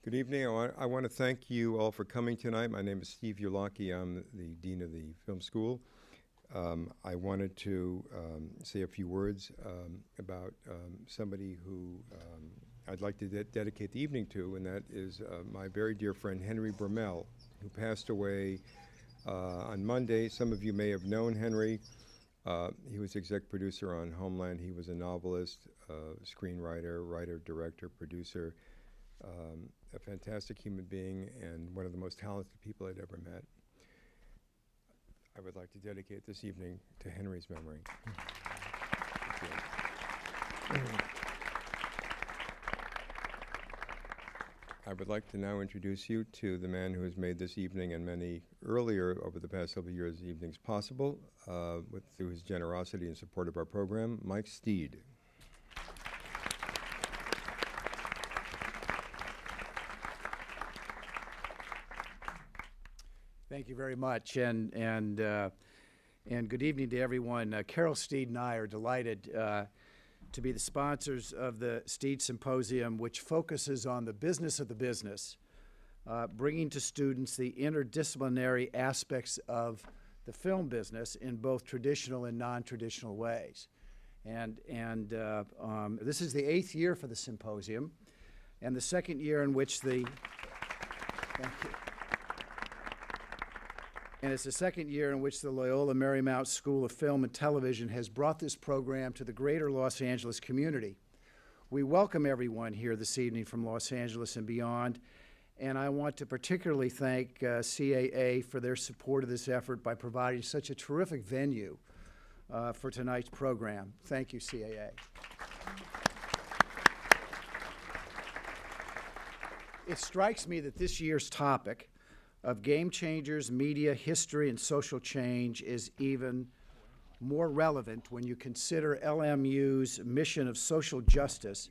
Good evening. I want to thank you all for coming tonight. My name is Steve Ulaki. I'm the Dean of the Film School. I wanted to say a few words about somebody who I'd like to dedicate the evening to, and that is my very dear friend Henry Bermel, who passed away on Monday. Some of you may have known Henry. He was exec producer on Homeland. He was a novelist, screenwriter, writer, director, producer, a fantastic human being, and one of the most talented people I'd ever met. I would like to dedicate this evening to Henry's memory. I would like to now introduce you to the man who has made this evening and many earlier over the past several years evenings possible through his generosity and support of our program, Mike Steed. Thank you very much, and good evening to everyone. Carol Steed and I are delighted to be the sponsors of the Steed Symposium, which focuses on the business of the business, bringing to students the interdisciplinary aspects of the film business in both traditional and non-traditional ways. And this is the 8th year for the symposium, and the second year in which the thank you. And it's the second year in which the Loyola Marymount School of Film and Television has brought this program to the greater Los Angeles community. We welcome everyone here this evening from Los Angeles and beyond, and I want to particularly thank CAA for their support of this effort by providing such a terrific venue for tonight's program. Thank you, CAA. It strikes me that this year's topic of game changers, media, history, and social change is even more relevant when you consider LMU's mission of social justice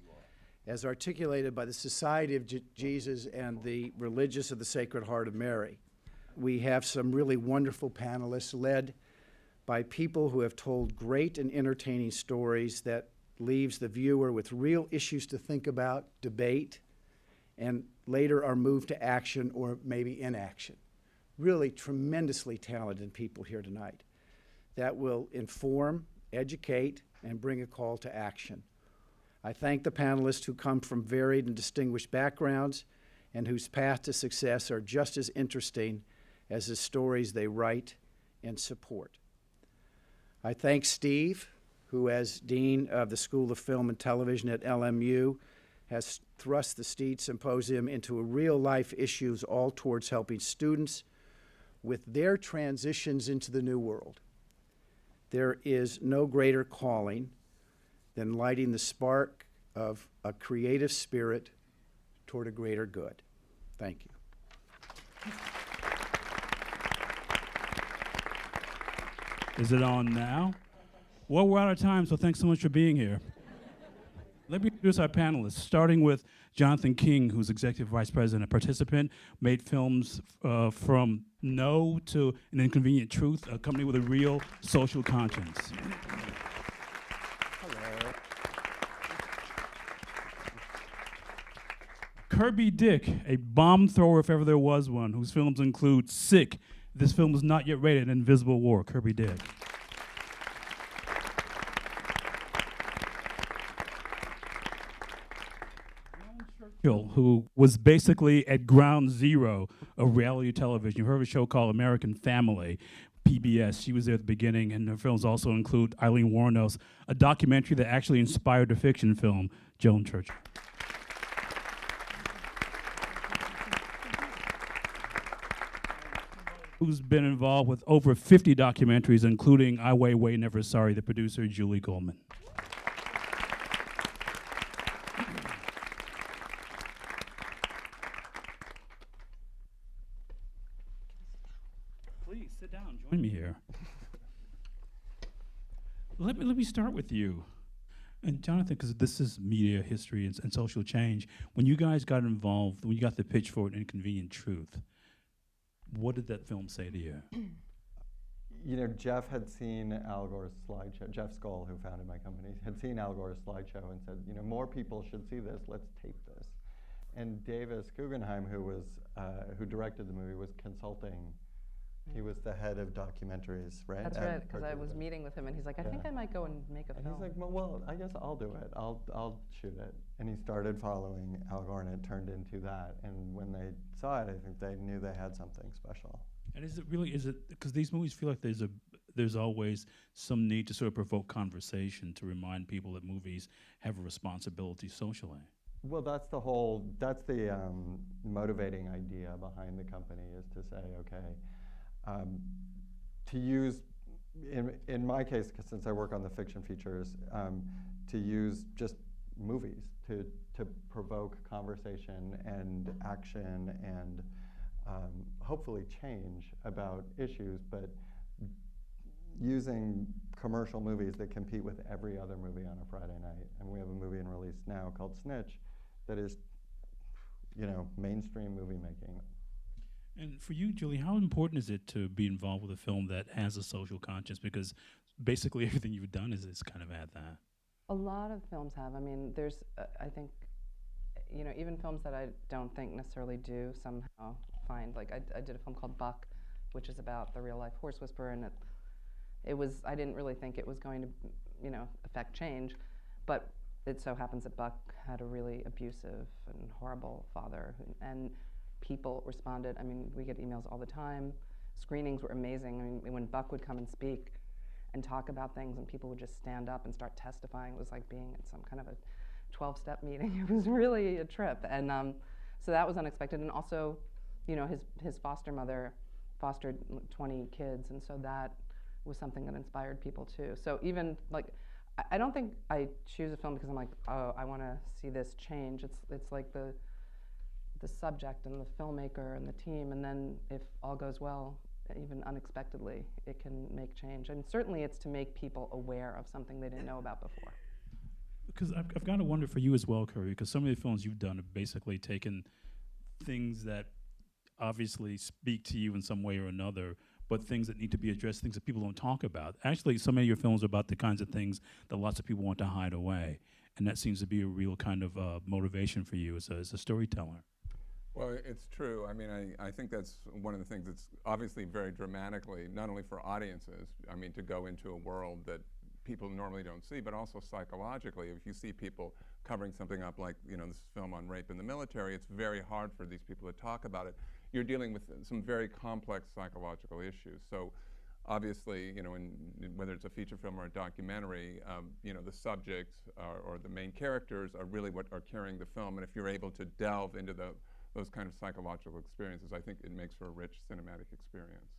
as articulated by the Society of Jesus and the Religious of the Sacred Heart of Mary. We have some really wonderful panelists led by people who have told great and entertaining stories that leaves the viewer with real issues to think about, debate, and later are moved to action or maybe inaction. Really tremendously talented people here tonight that will inform, educate, and bring a call to action. I thank the panelists who come from varied and distinguished backgrounds and whose path to success are just as interesting as the stories they write and support. I thank Steve, who as Dean of the School of Film and Television at LMU has thrust the Steed Symposium into a real-life issues all towards helping students with their transitions into the new world. There is no greater calling than lighting the spark of a creative spirit toward a greater good. Thank you. Is it on now? Well, we're out of time, so thanks so much for being here. Let me introduce our panelists, starting with Jonathan King, who's Executive Vice President and participant, made films from No to An Inconvenient Truth, a company with a real social conscience. Hello. Kirby Dick, a bomb thrower if ever there was one, whose films include Sick, this film is not yet rated, Invisible War, Kirby Dick. Who was basically at ground zero of reality television. You heard of a show called American Family, PBS. She was there at the beginning, and her films also include Eileen Wuornos, a documentary that actually inspired the fiction film, Joan Churchill. Who's been involved with over 50 documentaries, including I Weiwei Never Sorry, the producer, Julie Goldman. Join me here. Let me start with you. And Jonathan, because this is media, history, and social change, when you guys got involved, when you got the pitch for An Inconvenient Truth, what did that film say to you? You know, Jeff had seen Al Gore's slideshow. Jeff Skoll, who founded my company, had seen Al Gore's slideshow and said, you know, more people should see this, let's tape this. and Davis Guggenheim, who directed the movie, was consulting. He was the head of documentaries, right? That's at right, because I Carter. was meeting with him, and he's like, I think I might go and make a And film. he's like, well, I guess I'll do it. I'll shoot it. And he started following Al Gore, and it turned into that. And when they saw it, I think they knew they had something special. And is it because these movies feel like there's always some need to sort of provoke conversation to remind people that movies have a responsibility socially. Well, that's the motivating idea behind the company, is to say, okay, to use, in my case, since I work on the fiction features, to use just movies to provoke conversation and action and hopefully change about issues, but using commercial movies that compete with every other movie on a Friday night. And we have a movie in release now called Snitch that is, mainstream movie making. And for you, Julie, how important is it to be involved with a film that has a social conscience? Because basically everything you've done is kind of at that. A lot of films have. I mean, there's, I think, even films that I don't think necessarily do somehow find, like I did a film called Buck, which is about the real life horse whisperer, and I didn't really think it was going to, affect change, but it so happens that Buck had a really abusive and horrible father, and people responded. I mean, we get emails all the time. Screenings were amazing. I mean, when Buck would come and speak and talk about things, and people would just stand up and start testifying, it was like being in some kind of a 12-step meeting. It was really a trip, and so that was unexpected. And also, his foster mother fostered 20 kids, and so that was something that inspired people too. So even like, I don't think I choose a film because I'm like, oh, I want to see this change. It's like the subject and the filmmaker and the team, and then if all goes well, even unexpectedly, it can make change. And certainly it's to make people aware of something they didn't know about before. Because I've got to wonder for you as well, Curry, because some of the films you've done have basically taken things that obviously speak to you in some way or another, but things that need to be addressed, things that people don't talk about. Actually, so many of your films are about the kinds of things that lots of people want to hide away, and that seems to be a real kind of motivation for you as a storyteller. Well, it's true. I mean, I think that's one of the things that's obviously very dramatically, not only for audiences, I mean, to go into a world that people normally don't see, but also psychologically. If you see people covering something up like, this film on rape in the military, it's very hard for these people to talk about it. You're dealing with some very complex psychological issues. So obviously, whether it's a feature film or a documentary, the subject or the main characters are really what are carrying the film. And if you're able to delve into those kind of psychological experiences, I think it makes for a rich cinematic experience.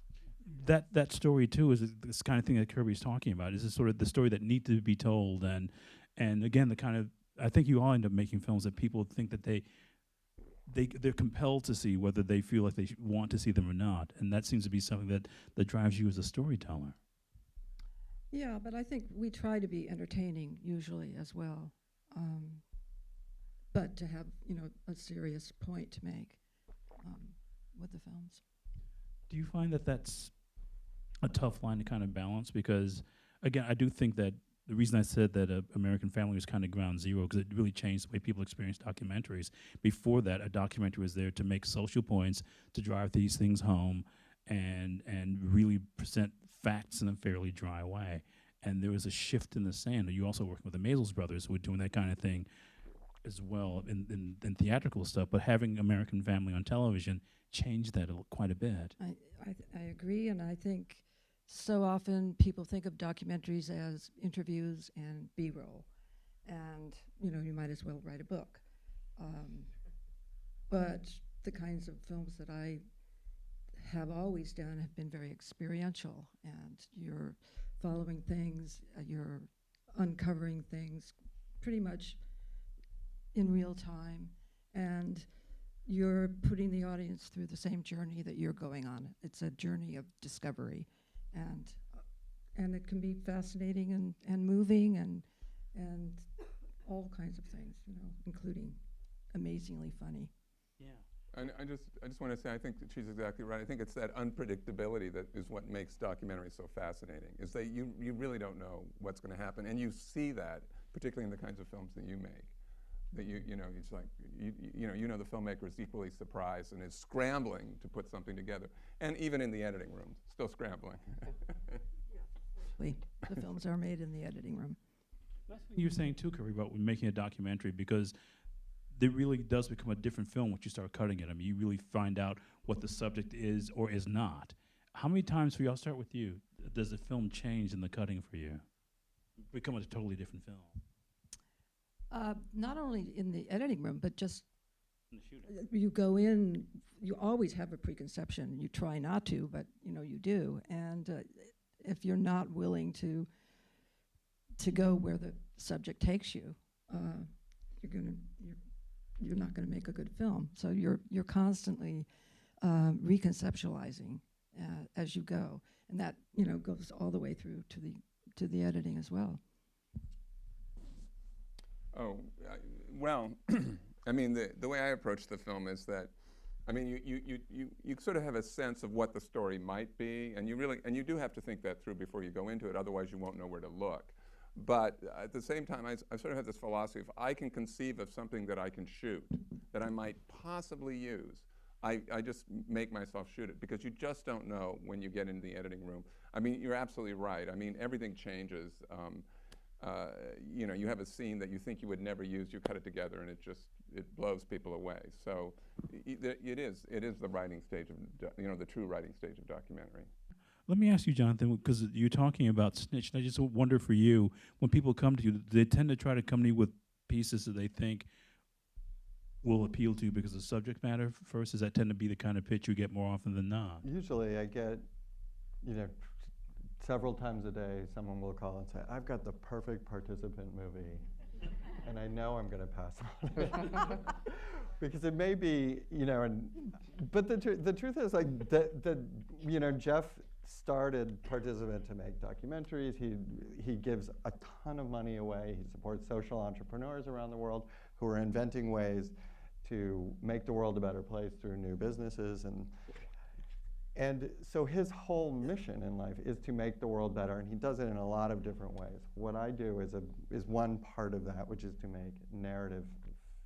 That story too is this kind of thing that Kirby's talking about. Is this sort of the story that needs to be told, and again, the kind of, I think you all end up making films that people think that they're compelled to see, whether they feel like they want to see them or not, and that seems to be something that drives you as a storyteller. Yeah, but I think we try to be entertaining usually as well, but to have a serious point to make with the films. Do you find that that's a tough line to kind of balance? Because again, I do think that the reason I said that American Family was kind of ground zero, because it really changed the way people experience documentaries. Before that, a documentary was there to make social points, to drive these things home, and really present facts in a fairly dry way. And there was a shift in the sand. You also working with the Maisels brothers, who were doing that kind of thing as well in theatrical stuff. But having American Family on television changed that quite a bit. I agree, and I think so often people think of documentaries as interviews and B-roll, and you might as well write a book. But the kinds of films that I have always done have been very experiential, and you're following things, you're uncovering things pretty much in real time, and you're putting the audience through the same journey that you're going on. It's a journey of discovery, and it can be fascinating and moving and all kinds of things, including amazingly funny. Yeah. And I just want to say, I think that she's exactly right. I think it's that unpredictability that is what makes documentaries so fascinating, is that you really don't know what's going to happen. And you see that, particularly in the kinds of films that you make. that you know, it's like, you know the filmmaker is equally surprised and is scrambling to put something together. And even in the editing room, still scrambling. The films are made in the editing room. That's what you're saying too, Curry, about when making a documentary, because it really does become a different film once you start cutting it. I mean, you really find out what the subject is or is not. How many times, for you, I'll start with you, does the film change in the cutting for you? Become a totally different film? Not only in the editing room, but just In the shooting. you go in, you always have a preconception. You try not to, but you do. And if you're not willing to go where the subject takes you, you're not going to make a good film. So you're constantly reconceptualizing as you go, and that goes all the way through to the editing as well. Oh, well, I mean, the way I approach the film is that, I mean, you sort of have a sense of what the story might be, and you do have to think that through before you go into it, otherwise you won't know where to look. But at the same time, I sort of have this philosophy: if I can conceive of something that I can shoot, that I might possibly use, I just make myself shoot it, because you just don't know when you get into the editing room. I mean, you're absolutely right. I mean, everything changes. You have a scene that you think you would never use, you cut it together, and it blows people away. So it is the writing stage of the true writing stage of documentary. Let me ask you, Jonathan, because you're talking about snitch, and I just wonder for you, when people come to you, they tend to try to come to you with pieces that they think will appeal to you because of subject matter first. Does that tend to be the kind of pitch you get more often than not? Usually I get, several times a day, someone will call and say, I've got the perfect participant movie, and I know I'm going to pass on it. Because it may be, but the truth is, like, Jeff started Participant to make documentaries. He gives a ton of money away. He supports social entrepreneurs around the world who are inventing ways to make the world a better place through new businesses. And so his whole mission in life is to make the world better, and he does it in a lot of different ways. What I do is one part of that, which is to make narrative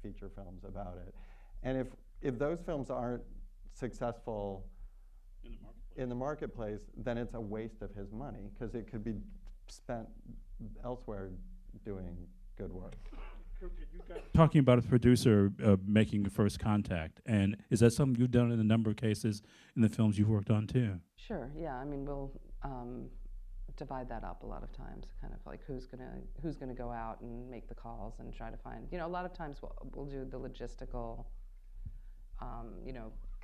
feature films about it. And if those films aren't successful in the marketplace, then it's a waste of his money, because it could be spent elsewhere doing good work. Talking about a producer making first contact, and is that something you've done in a number of cases in the films you've worked on too? Sure, yeah. I mean, we'll divide that up a lot of times, kind of like who's gonna go out and make the calls and try to find, a lot of times we'll do the logistical,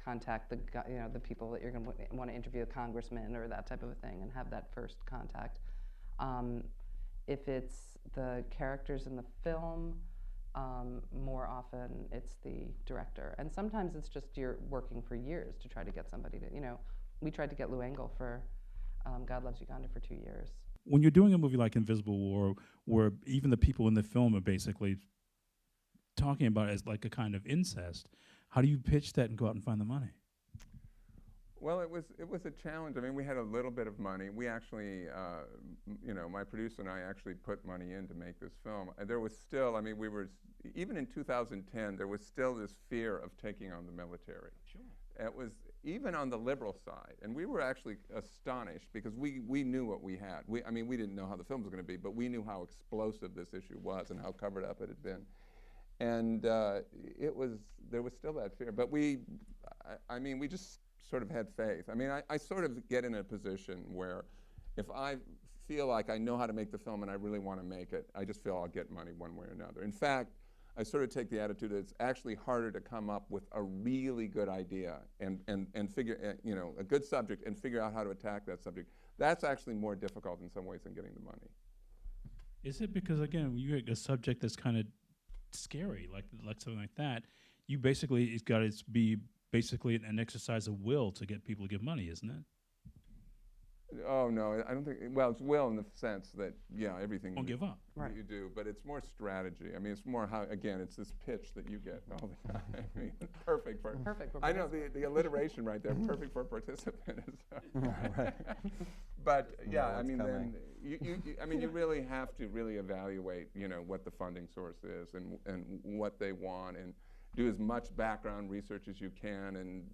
contact the people that you're gonna want to interview, a congressman or that type of a thing, and have that first contact. If it's the characters in the film, more often it's the director. And sometimes it's just you're working for years to try to get somebody to, we tried to get Lou Engle for God Loves Uganda for 2 years. When you're doing a movie like Invisible War, where even the people in the film are basically talking about it as like a kind of incest, how do you pitch that and go out and find the money? Well, it was a challenge. I mean, we had a little bit of money. We actually, my producer and I actually put money in to make this film. And there was still, I mean, even in 2010, there was still this fear of taking on the military. Sure. It was even on the liberal side. And we were actually astonished, because we knew what we had. We didn't know how the film was going to be, but we knew how explosive this issue was and how covered up it had been. And there was still that fear. But we just sort of had faith. I mean, I sort of get in a position where if I feel like I know how to make the film and I really want to make it, I just feel I'll get money one way or another. In fact, I sort of take the attitude that it's actually harder to come up with a really good idea and figure, a good subject, and figure out how to attack that subject. That's actually more difficult in some ways than getting the money. Is it because, again, when you get a subject that's kind of scary, like something like that, you basically, it's got to be basically an exercise of will to get people to give money, isn't it? Oh, no, I don't think, well, it's will in the sense that, yeah, everything Don't give up. that you do, but it's more strategy. I mean, it's more how, again, it's this pitch that you get all the time. I mean, perfect for, Perfect for I know, the alliteration right there, perfect for a participant. Right. But, yeah, I what's mean, coming. then, I mean, you really have to really evaluate, what the funding source is and what they want, and do as much background research as you can, and,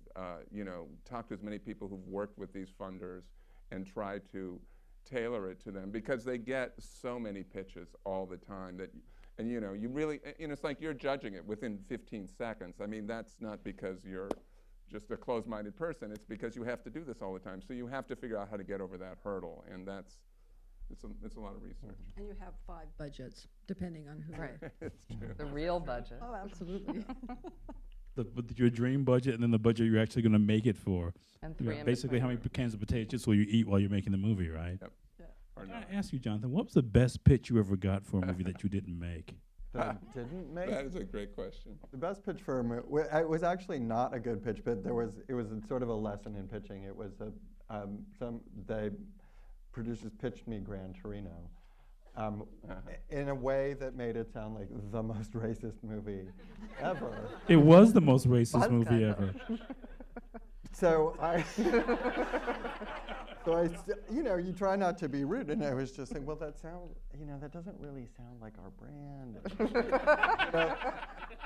talk to as many people who've worked with these funders, and try to tailor it to them, because they get so many pitches all the time that, and you really, it's like you're judging it within 15 seconds. I mean, that's not because you're just a closed-minded person, it's because you have to do this all the time. So you have to figure out how to get over that hurdle, and it's a lot of research. And you have 5 budgets, depending on who. Right. It's true. The real budget. Oh, absolutely. Your dream budget and then the budget you're actually going to make it for. And You know, 3 in basically, how between. many cans of potato chips will you eat while you're making the movie, right? Yep. Or I not. gotta ask you, Jonathan, what was the best pitch you ever got for a movie that you didn't make? That I didn't make. That is a great question. The best pitch for a movie, it was actually not a good pitch, but it was a sort of a lesson in pitching. It was the producers pitched me Gran Torino in a way that made it sound like the most racist movie ever. It was the most racist Was movie kind of. ever. So you try not to be rude, and I was just saying, well, that doesn't really sound like our brand.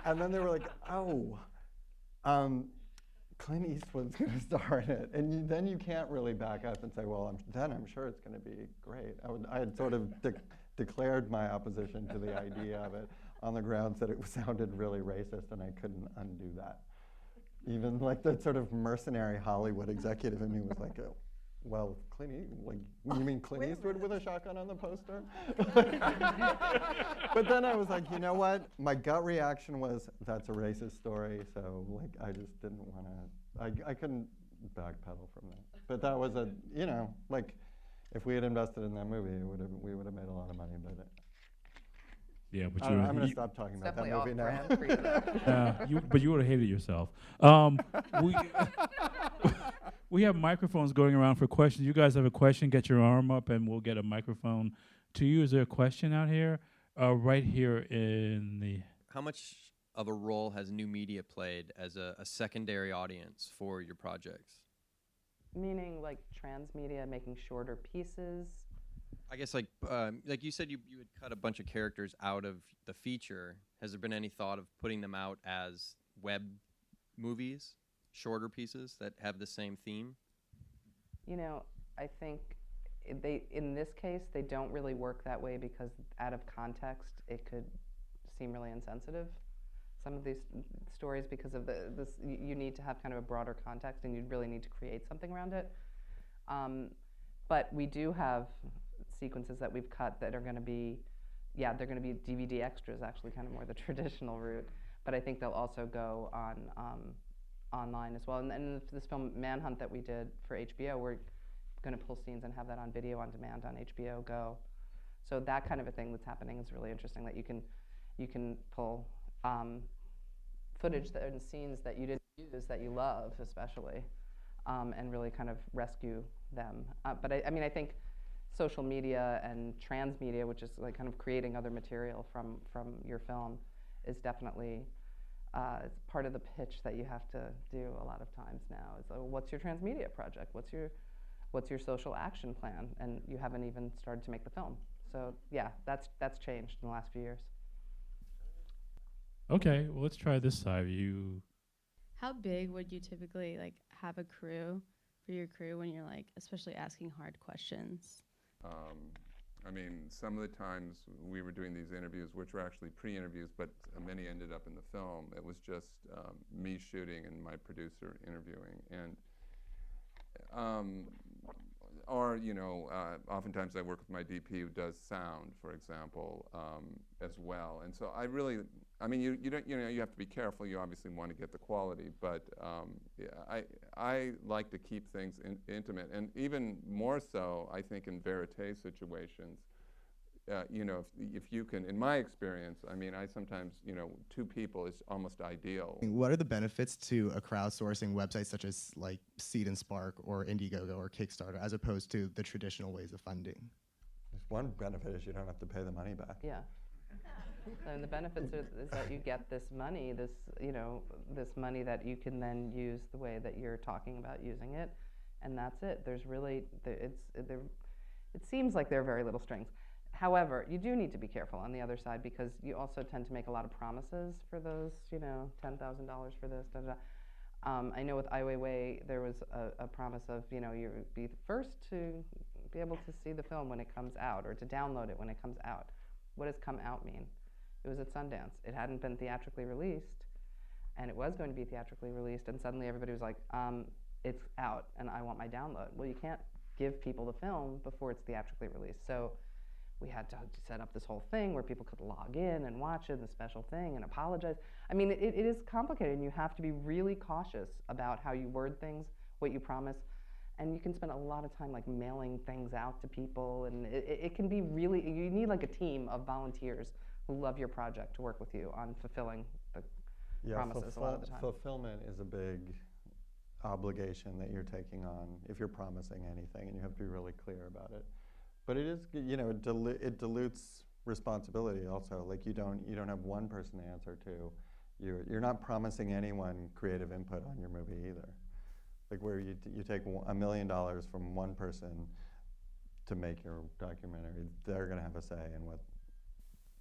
And then they were like, oh, Clint Eastwood's going to star in it, and then you can't really back up and say, well, I'm sure it's going to be great. I had sort of declared my opposition to the idea of it on the grounds that it sounded really racist, and I couldn't undo that. Even like the sort of mercenary Hollywood executive in me was like, oh, well, you mean Clint Eastwood with a shotgun on the poster? But then I was like, you know what? My gut reaction was, that's a racist story, so I just didn't want to, I couldn't backpedal from that. But that was if we had invested in that movie, we would have made a lot of money, but Yeah, but I'm going to stop talking It's about that definitely movie off now. brand for you, though. but you would have hated yourself. We have microphones going around for questions. You guys have a question, get your arm up and we'll get a microphone to you. Is there a question out here? Right here in the... How much of a role has new media played as a secondary audience for your projects? Meaning like transmedia, making shorter pieces. I guess like you said, you would cut a bunch of characters out of the feature. Has there been any thought of putting them out as web movies, shorter pieces that have the same theme? I think in this case, they don't really work that way because out of context, it could seem really insensitive. Some of these stories, because of this, you need to have kind of a broader context, and you'd really need to create something around it. But we do have sequences that we've cut that are going to be, they're going to be DVD extras, actually, kind of more the traditional route. But I think they'll also go on online as well. And this film Manhunt that we did for HBO, we're going to pull scenes and have that on video on demand on HBO Go. So that kind of a thing that's happening is really interesting. That you can pull footage and scenes that you didn't use that you love, especially, and really kind of rescue them. But I think social media and transmedia, which is like kind of creating other material from your film, is definitely it's part of the pitch that you have to do a lot of times now. Is what's your transmedia project? What's your social action plan? And you haven't even started to make the film. So yeah, that's changed in the last few years. Okay, well, let's try this side. How big would you typically have a crew for your crew when you're especially asking hard questions? Some of the times we were doing these interviews, which were actually pre-interviews, but many ended up in the film. It was just me shooting and my producer interviewing, and oftentimes I work with my DP who does sound, for example, as well. And so you don't, you have to be careful. You obviously want to get the quality, but I like to keep things intimate, and even more so, I think, in verite situations. you know, if you can, in my experience, I mean, I sometimes, you know, 2 people is almost ideal. What are the benefits to a crowdsourcing website such as like Seed and Spark or Indiegogo or Kickstarter as opposed to the traditional ways of funding? There's one benefit is you don't have to pay the money back. Yeah. And the benefits is that you get this money, this, you know, this money that you can then use the way that you're talking about using it, and that's it. There's really, it seems like there are very little strings. However, you do need to be careful on the other side because you also tend to make a lot of promises for those, you know, $10,000 for this, da, da, da. I know with Ai Weiwei, there was a promise of, you know, you would be the first to be able to see the film when it comes out or to download it when it comes out. What does come out mean? It was at Sundance. It hadn't been theatrically released, and it was going to be theatrically released, and suddenly everybody was like, it's out, and I want my download. Well, you can't give people the film before it's theatrically released. So we had to set up this whole thing where people could log in and watch it, the special thing, and apologize. I mean, it is complicated, and you have to be really cautious about how you word things, what you promise, and you can spend a lot of time like mailing things out to people, and it can be really, you need like a team of volunteers who love your project to work with you on fulfilling the promises a lot of the time. Fulfillment is a big obligation that you're taking on if you're promising anything, and you have to be really clear about it. But it is, you know, it dilutes responsibility also. Like you don't have one person to answer to. You're not promising anyone creative input on your movie either. Like where you take $1 million from one person to make your documentary, they're going to have a say in what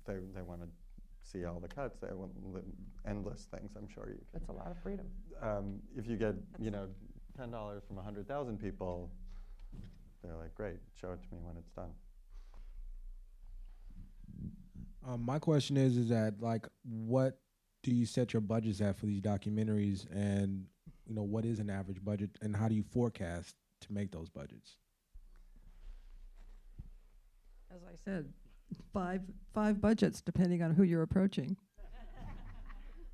they want to see, all the cuts. They want endless things. I'm sure you can. It's a lot of freedom. If you get, you know, $10 from 100,000 people, they're like, great, show it to me when it's done. My question is that like, what do you set your budgets at for these documentaries, and you know, what is an average budget, and how do you forecast to make those budgets? As I said, five budgets depending on who you're approaching.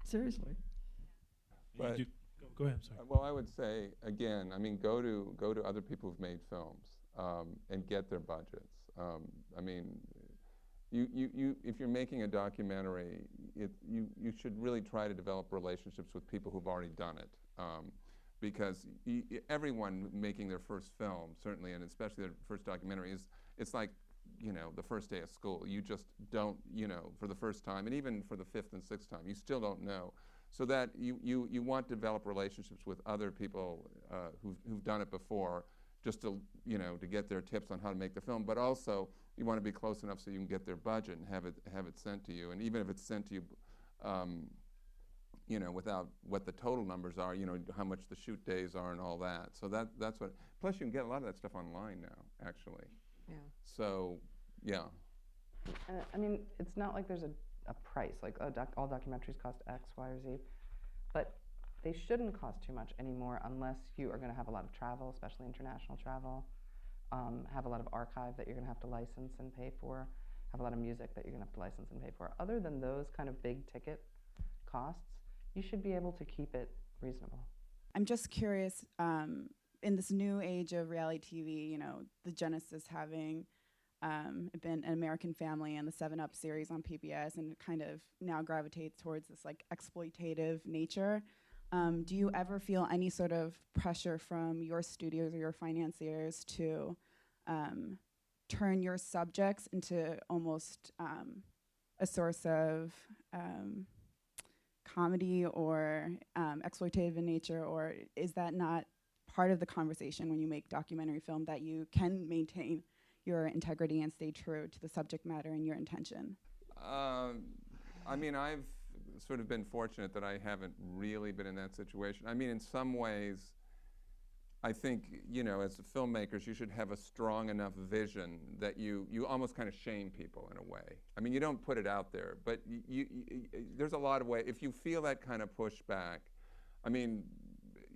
Seriously. But Go ahead, sorry. well, I would say again, I mean, go to other people who've made films and get their budgets. I mean, if you're making a documentary, you should really try to develop relationships with people who've already done it, because everyone making their first film, certainly, and especially their first documentary, it's like, you know, the first day of school. You just don't, you know, for the first time, and even for the 5th and 6th time, you still don't know. So that you want to develop relationships with other people who've done it before, just to, you know, to get their tips on how to make the film. But also, you want to be close enough so you can get their budget and have it sent to you. And even if it's sent to you, you know, without what the total numbers are, you know, how much the shoot days are and all that. So that's what. Plus, you can get a lot of that stuff online now, actually. Yeah. So, yeah. I mean, it's not like there's a price, like all documentaries cost X, Y, or Z, but they shouldn't cost too much anymore unless you are going to have a lot of travel, especially international travel, have a lot of archive that you're going to have to license and pay for, have a lot of music that you're going to have to license and pay for. Other than those kind of big ticket costs, you should be able to keep it reasonable. I'm just curious, in this new age of reality TV, you know, the genesis having been An American Family and the 7 Up series on PBS, and it kind of now gravitates towards this like exploitative nature. Do you ever feel any sort of pressure from your studios or your financiers to turn your subjects into almost a source of comedy or exploitative in nature, or is that not part of the conversation when you make documentary film, that you can maintain your integrity and stay true to the subject matter and your intention? I mean, I've sort of been fortunate that I haven't really been in that situation. I mean, in some ways, I think, you know, as filmmakers, you should have a strong enough vision that you almost kind of shame people in a way. I mean, you don't put it out there, but there's a lot of ways. If you feel that kind of pushback, I mean,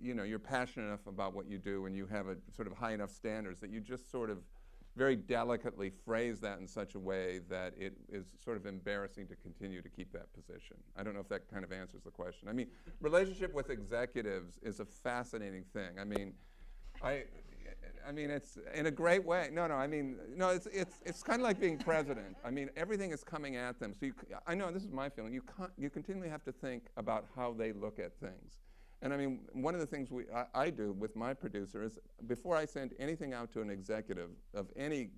you know, you're passionate enough about what you do and you have a sort of high enough standards that you just sort of very delicately phrase that in such a way that it is sort of embarrassing to continue to keep that position. I don't know if that kind of answers the question. I mean, relationship with executives is a fascinating thing. I mean, I mean, it's in a great way. No, I mean, no, it's kind of like being president. I mean, everything is coming at them. So I know this is my feeling. You continually have to think about how they look at things. And I mean, one of the things I do with my producer is before I send anything out to an executive of any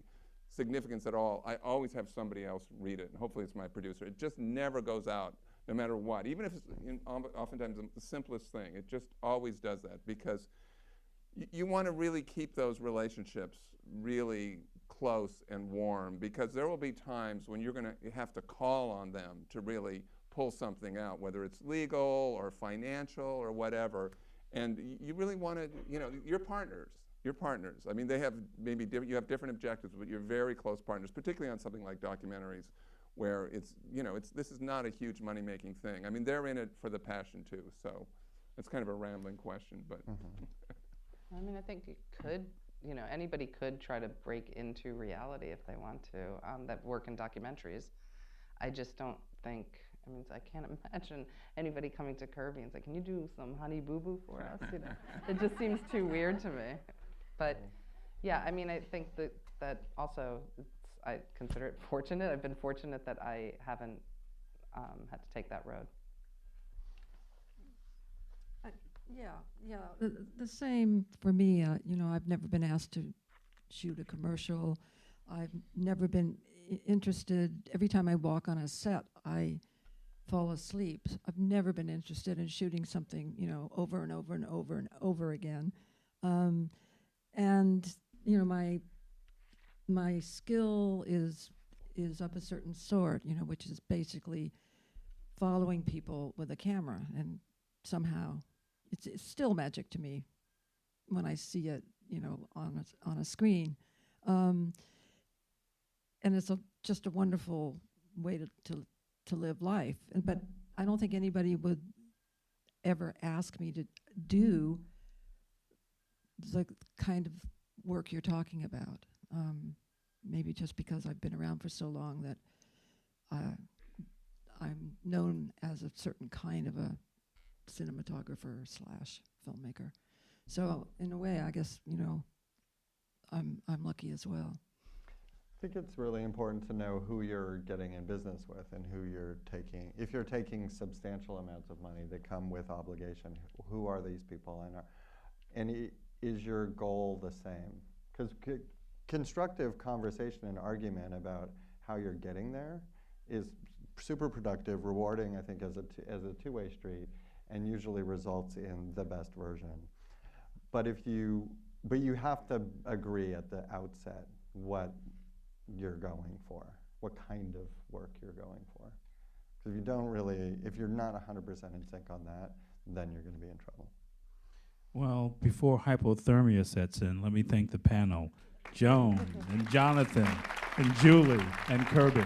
significance at all, I always have somebody else read it, and hopefully it's my producer. It just never goes out, no matter what. Even if it's oftentimes the simplest thing, it just always does that, because you want to really keep those relationships really close and warm, because there will be times when you're going to have to call on them to really pull something out, whether it's legal or financial or whatever. And you really want to, your partners. I mean, they have maybe you have different objectives, but you're very close partners, particularly on something like documentaries, where this is not a huge money-making thing. I mean, they're in it for the passion too. So it's kind of a rambling question, but. I mean, I think you could, anybody could try to break into reality if they want to, that work in documentaries. I just don't think, I can't imagine anybody coming to Kirby and say, can you do some Honey Boo Boo for us? It just seems too weird to me. But yeah, I mean, I think that also, I consider it fortunate. I've been fortunate that I haven't had to take that road. Yeah. The same for me. I've never been asked to shoot a commercial. I've never been interested. Every time I walk on a set, I fall asleep. I've never been interested in shooting something, over and over and over and over again. And my skill is of a certain sort, which is basically following people with a camera, and somehow it's still magic to me when I see it, on a screen. And it's just a wonderful way to live life. But I don't think anybody would ever ask me to do the kind of work you're talking about. Maybe just because I've been around for so long that I'm known as a certain kind of a cinematographer / filmmaker. So in a way, I guess, I'm lucky as well. I think it's really important to know who you're getting in business with and who you're taking. If you're taking substantial amounts of money that come with obligation, who are these people, and is your goal the same? Because constructive conversation and argument about how you're getting there is super productive, rewarding, I think, as a two-way street, and usually results in the best version. But you have to agree at the outset what you're going for, what kind of work you're going for. Because if you're not 100% in sync on that, then you're going to be in trouble. Well, before hypothermia sets in, let me thank the panel, Joan and Jonathan and Julie and Kirby.